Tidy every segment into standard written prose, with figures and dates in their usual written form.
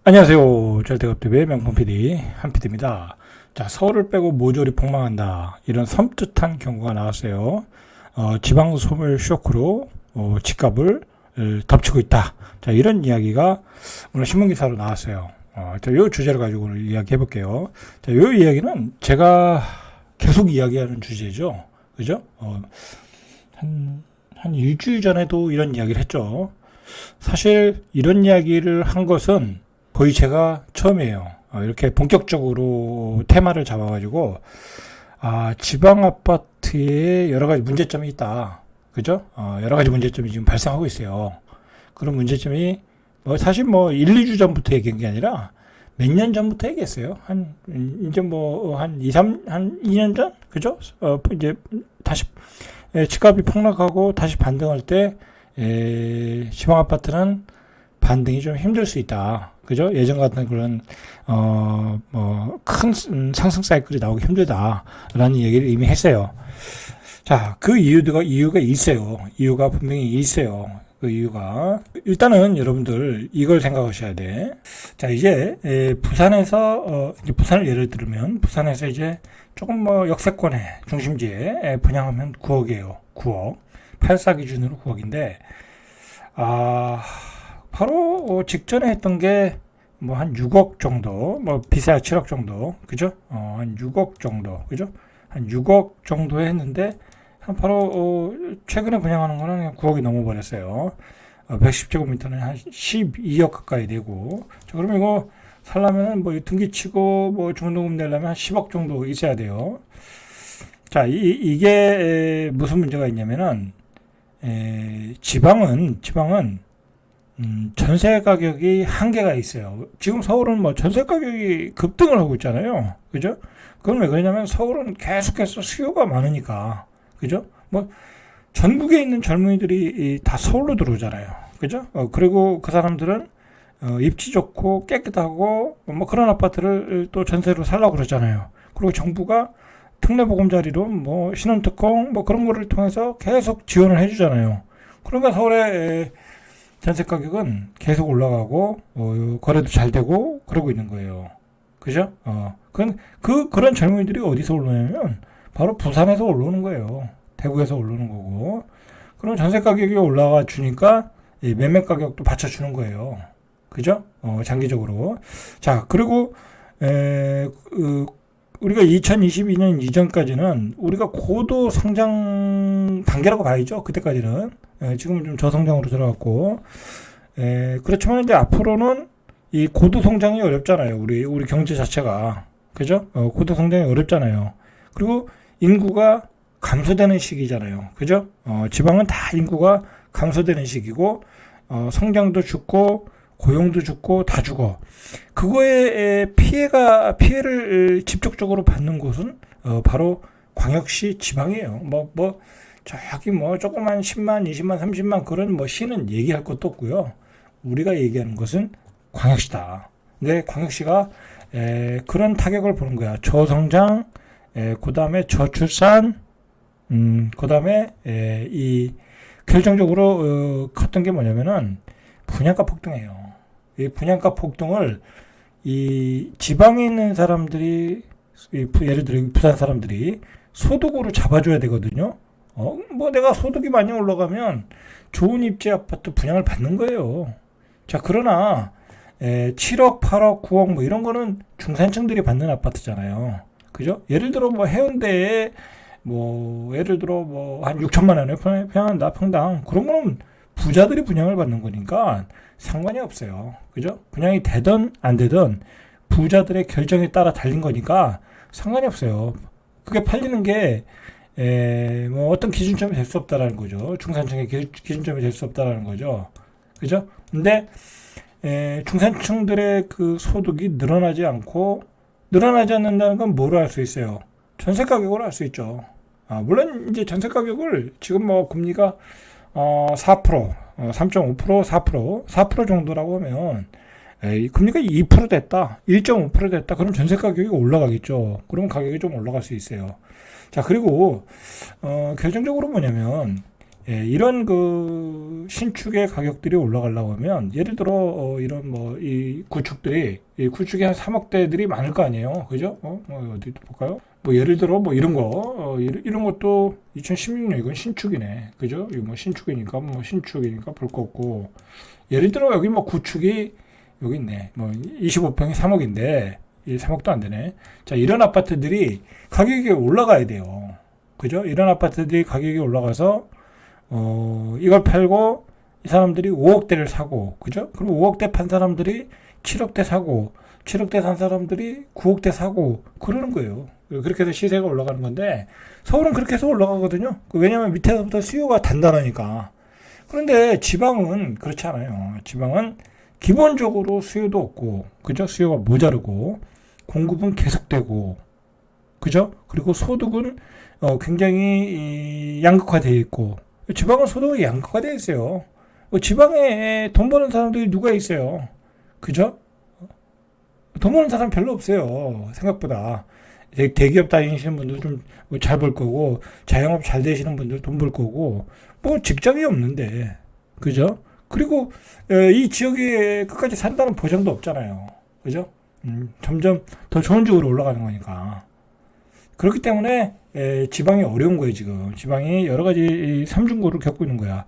안녕하세요. 절대급TV의 명품 PD 한PD입니다. 자, 서울을 빼고 모조리 폭망한다. 이런 섬뜩한 경고가 나왔어요. 지방 소멸 쇼크로 집값을 덮치고 있다. 자, 이런 이야기가 오늘 신문기사로 나왔어요. 자, 이 주제를 가지고 오늘 이야기해 볼게요. 자, 이 이야기는 제가 계속 이야기하는 주제죠. 그죠? 한 일주일 전에도 이런 이야기를 했죠. 사실 이런 이야기를 한 것은 거의 제가 처음이에요. 이렇게 본격적으로 테마를 잡아가지고, 지방 아파트에 여러 가지 문제점이 있다. 그죠? 여러 가지 문제점이 지금 발생하고 있어요. 그런 문제점이, 사실 1, 2주 전부터 얘기한 게 아니라 몇 년 전부터 얘기했어요. 한 2년 전? 그죠? 이제 다시, 집값이 폭락하고 다시 반등할 때, 지방 아파트는 반등이 좀 힘들 수 있다. 그죠? 예전 같은 그런, 큰 상승 사이클이 나오기 힘들다라는 얘기를 이미 했어요. 자, 그 이유가 있어요. 이유가 분명히 있어요. 그 이유가. 일단은 여러분들 이걸 생각하셔야 돼. 자, 이제, 부산에서, 이제 부산을 예를 들면, 부산에서 이제 조금 역세권의 중심지에 분양하면 9억이에요. 9억. 84 기준으로 9억인데, 바로 직전에 했던 게 한 6억 정도, 비싸야 7억 정도, 그죠? 한 6억 정도, 그죠? 한 6억 정도에 했는데 바로 최근에 분양하는 거는 그냥 9억이 넘어버렸어요. 110제곱미터는 한 12억 가까이 되고, 자, 그러면 이거 살려면 등기치고 중도금 내려면 한 10억 정도 있어야 돼요. 자, 이게 무슨 문제가 있냐면은 지방은 전세 가격이 한계가 있어요. 지금 서울은 전세 가격이 급등을 하고 있잖아요. 그죠? 그건 왜 그러냐면 서울은 계속해서 수요가 많으니까. 그죠? 전국에 있는 젊은이들이 다 서울로 들어오잖아요. 그죠? 그리고 그 사람들은 입지 좋고 깨끗하고 그런 아파트를 또 전세로 살라고 그러잖아요. 그리고 정부가 특례보금자리로 신혼특공 그런 거를 통해서 계속 지원을 해주잖아요. 그러니까 서울의 전세 가격은 계속 올라가고 거래도 잘 되고 그러고 있는 거예요. 그죠? 그런 젊은이들이 어디서 올라오냐면 바로 부산에서 올라오는 거예요. 대구에서 올라오는 거고. 그럼 전세 가격이 올라가 주니까 매매 가격도 받쳐주는 거예요. 그죠? 장기적으로. 자, 그리고 우리가 2022년 이전까지는 우리가 고도 성장 단계라고 봐야죠. 그때까지는. 지금은 좀 저성장으로 들어갔고, 그렇지만 이제 앞으로는 이 고도 성장이 어렵잖아요. 우리 경제 자체가. 그죠? 고도 성장이 어렵잖아요. 그리고 인구가 감소되는 시기잖아요. 그죠? 지방은 다 인구가 감소되는 시기고, 성장도 죽고, 고용도 죽고, 다 죽어. 그거에 피해를 직접적으로 받는 곳은, 바로 광역시 지방이에요. 저기 조그만 10만, 20만, 30만 그런 시는 얘기할 것도 없고요. 우리가 얘기하는 것은 광역시다. 근데 광역시가 그런 타격을 보는 거야. 저성장, 그 다음에 저출산, 그 다음에 이 결정적으로 컸던 게 뭐냐면은 분양가 폭등이에요. 이 분양가 폭등을 이 지방에 있는 사람들이 예를 들어 부산 사람들이 소득으로 잡아줘야 되거든요. 내가 소득이 많이 올라가면 좋은 입지 아파트 분양을 받는 거예요. 자, 그러나 7억, 8억, 9억 이런 거는 중산층들이 받는 아파트잖아요. 그죠? 예를 들어 해운대에 예를 들어 한 6천만 원에 분양한다 평당. 그런 거는 부자들이 분양을 받는 거니까 상관이 없어요. 그죠? 분양이 되든 안 되든 부자들의 결정에 따라 달린 거니까 상관이 없어요. 그게 팔리는 게 어떤 기준점이 될 수 없다라는 거죠. 중산층의 기준점이 될 수 없다라는 거죠. 그죠? 근데 중산층들의 그 소득이 늘어나지 않는다는 건 뭐로 알 수 있어요? 전세 가격으로 알 수 있죠. 물론 이제 전세 가격을 지금 금리가 4%, 3.5%, 4% 정도라고 하면 금리가 2% 됐다, 1.5% 됐다. 그럼 전세 가격이 올라가겠죠. 그럼 가격이 좀 올라갈 수 있어요. 자, 그리고 결정적으로 뭐냐면 이런 그 신축의 가격들이 올라가려고 하면 예를 들어 이런 뭐 이 구축들이 이 구축이 한 3억대들이 많을 거 아니에요, 그죠? 뭐 어디 볼까요? 뭐 예를 들어 뭐 이런 거 이런 것도 2016년 이건 신축이네, 그죠? 이거 뭐 신축이니까 볼 거 없고 예를 들어 여기 뭐 구축이 여기 있네, 뭐 25평이 3억인데 이 3억도 안 되네. 자, 이런 아파트들이 가격이 올라가야 돼요, 그죠? 이런 아파트들이 가격이 올라가서 이걸 팔고 이 사람들이 5억대를 사고, 그죠? 그리고 5억대 판 사람들이 7억대 사고, 7억대 산 사람들이 9억대 사고, 그러는 거예요. 그렇게 해서 시세가 올라가는 건데, 서울은 그렇게 해서 올라가거든요. 왜냐면 밑에서부터 수요가 단단하니까. 그런데 지방은 그렇지 않아요. 지방은 기본적으로 수요도 없고, 그죠? 수요가 모자르고, 공급은 계속되고, 그죠? 그리고 소득은 굉장히 양극화되어 있고, 지방은 소득이 양극화되어 있어요. 지방에 돈 버는 사람들이 누가 있어요? 그죠? 돈 버는 사람 별로 없어요, 생각보다. 대기업 다니시는 분들 좀 잘 벌 거고, 자영업 잘 되시는 분들 돈 벌 거고, 뭐 직장이 없는데, 그죠? 그리고 이 지역에 끝까지 산다는 보장도 없잖아요, 그죠? 점점 더 좋은 쪽으로 올라가는 거니까. 그렇기 때문에 지방이 어려운 거예요, 지금. 지방이 여러 가지 삼중고를 겪고 있는 거야.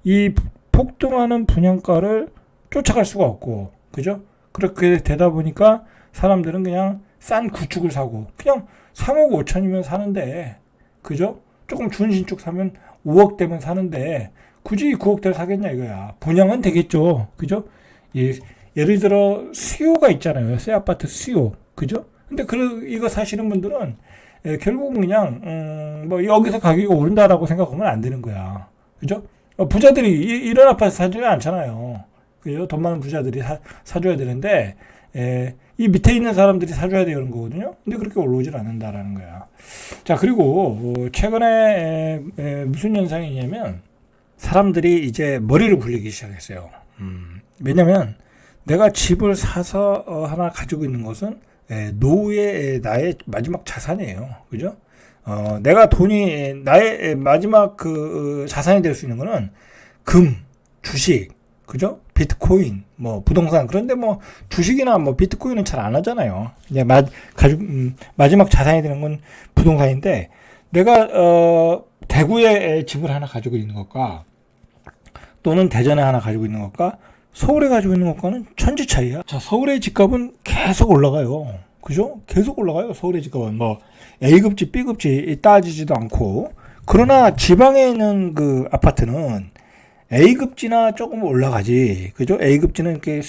이 폭등하는 분양가를 쫓아갈 수가 없고, 그죠? 그렇게 되다 보니까 사람들은 그냥 싼 구축을 사고, 그냥 3억 5천이면 사는데, 그죠? 조금 준신축 사면 5억 대면 사는데, 굳이 9억대를 사겠냐 이거야. 분양은 되겠죠, 그죠? 예를 들어 수요가 있잖아요, 새 아파트 수요, 그죠? 근데 이거 사시는 분들은 결국은 그냥 뭐 여기서 가격이 오른다라고 생각하면 안 되는 거야, 그죠? 부자들이 이런 아파트 사주지 않잖아요, 그죠? 돈 많은 부자들이 사줘야 되는데 이 밑에 있는 사람들이 사줘야 되는 거거든요. 근데 그렇게 올라오질 않는다라는 거야. 자, 그리고 최근에 무슨 현상이 있냐면 사람들이 이제 머리를 굴리기 시작했어요. 왜냐면 내가 집을 사서 하나 가지고 있는 것은 노후의 나의 마지막 자산이에요, 그죠? 내가 돈이 나의 마지막 그 자산이 될 수 있는 거는 금, 주식, 그죠? 비트코인, 뭐 부동산. 그런데 뭐 주식이나 뭐 비트코인은 잘 안 하잖아요. 이제 마지막 자산이 되는 건 부동산인데, 내가 대구에 집을 하나 가지고 있는 것과 또는 대전에 하나 가지고 있는 것과 서울에 가지고 있는 것과는 천지 차이야. 자, 서울의 집값은 계속 올라가요, 그죠? 계속 올라가요, 서울의 집값은. 뭐 A급지, B급지 따지지도 않고. 그러나 지방에 있는 그 아파트는 A급지나 조금 올라가지, 그죠? A급지는 이렇게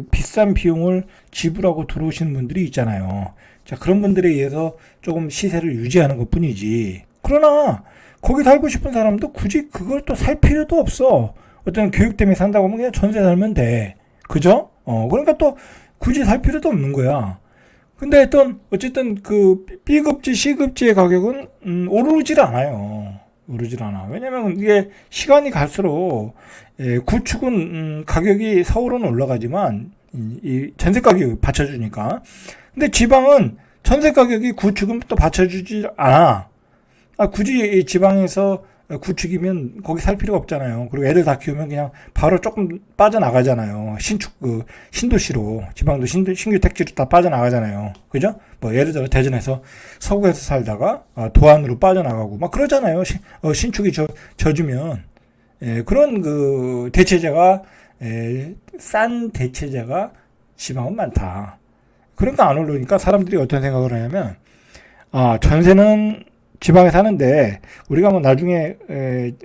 비싼 비용을 지불하고 들어오시는 분들이 있잖아요. 자, 그런 분들에 의해서 조금 시세를 유지하는 것 뿐이지. 그러나 거기 살고 싶은 사람도 굳이 그걸 또 살 필요도 없어. 어떤 교육 때문에 산다고 하면 그냥 전세 살면 돼, 그죠? 그러니까 또 굳이 살 필요도 없는 거야. 근데 어쨌든 그 B급지, C급지의 가격은 오르질 않아요. 오르질 않아. 왜냐면 이게 시간이 갈수록 구축은 가격이 서울은 올라가지만 이 전세 가격이 받쳐주니까. 근데 지방은 전세 가격이 구축은 또 받쳐주지 않아. 굳이 이 지방에서 구축이면 거기 살 필요가 없잖아요. 그리고 애들 다 키우면 그냥 바로 조금 빠져나가잖아요. 신도시로. 지방도 신규 택지로 다 빠져나가잖아요, 그죠? 뭐 예를 들어 대전에서 서구에서 살다가 도안으로 빠져나가고 막 그러잖아요. 신축이 져주면. 그런 그 대체제가 싼 대체제가 지방은 많다. 그러니까 안 오르니까 사람들이 어떤 생각을 하냐면, 전세는 지방에 사는데 우리가 뭐 나중에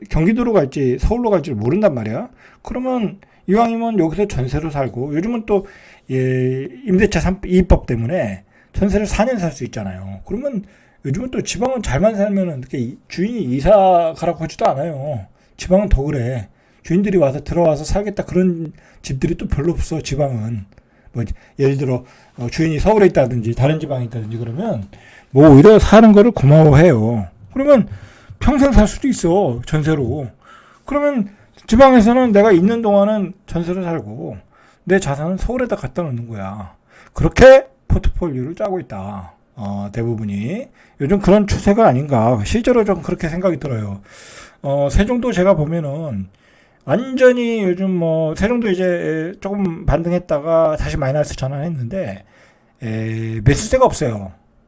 경기도로 갈지 서울로 갈지 모른단 말이야. 그러면 이왕이면 여기서 전세로 살고, 요즘은 또 임대차 2법 때문에 전세를 4년 살 수 있잖아요. 그러면 요즘은 또 지방은 잘만 살면은 이렇게 주인이 이사 가라고 하지도 않아요. 지방은 더 그래. 주인들이 와서 들어와서 살겠다 그런 집들이 또 별로 없어, 지방은. 뭐 예를 들어 주인이 서울에 있다든지 다른 지방에 있다든지 그러면 뭐 오히려 사는 거를 고마워해요. 그러면 평생 살 수도 있어, 전세로. 그러면 지방에서는 내가 있는 동안은 전세로 살고 내 자산은 서울에다 갖다 놓는 거야. 그렇게 포트폴리오를 짜고 있다. 대부분이. 요즘 그런 추세가 아닌가. 실제로 좀 그렇게 생각이 들어요. 세종도 제가 보면은 완전히 요즘 뭐 세종도 이제 조금 반등했다가 다시 마이너스 전환했는데 매수세가 없어요.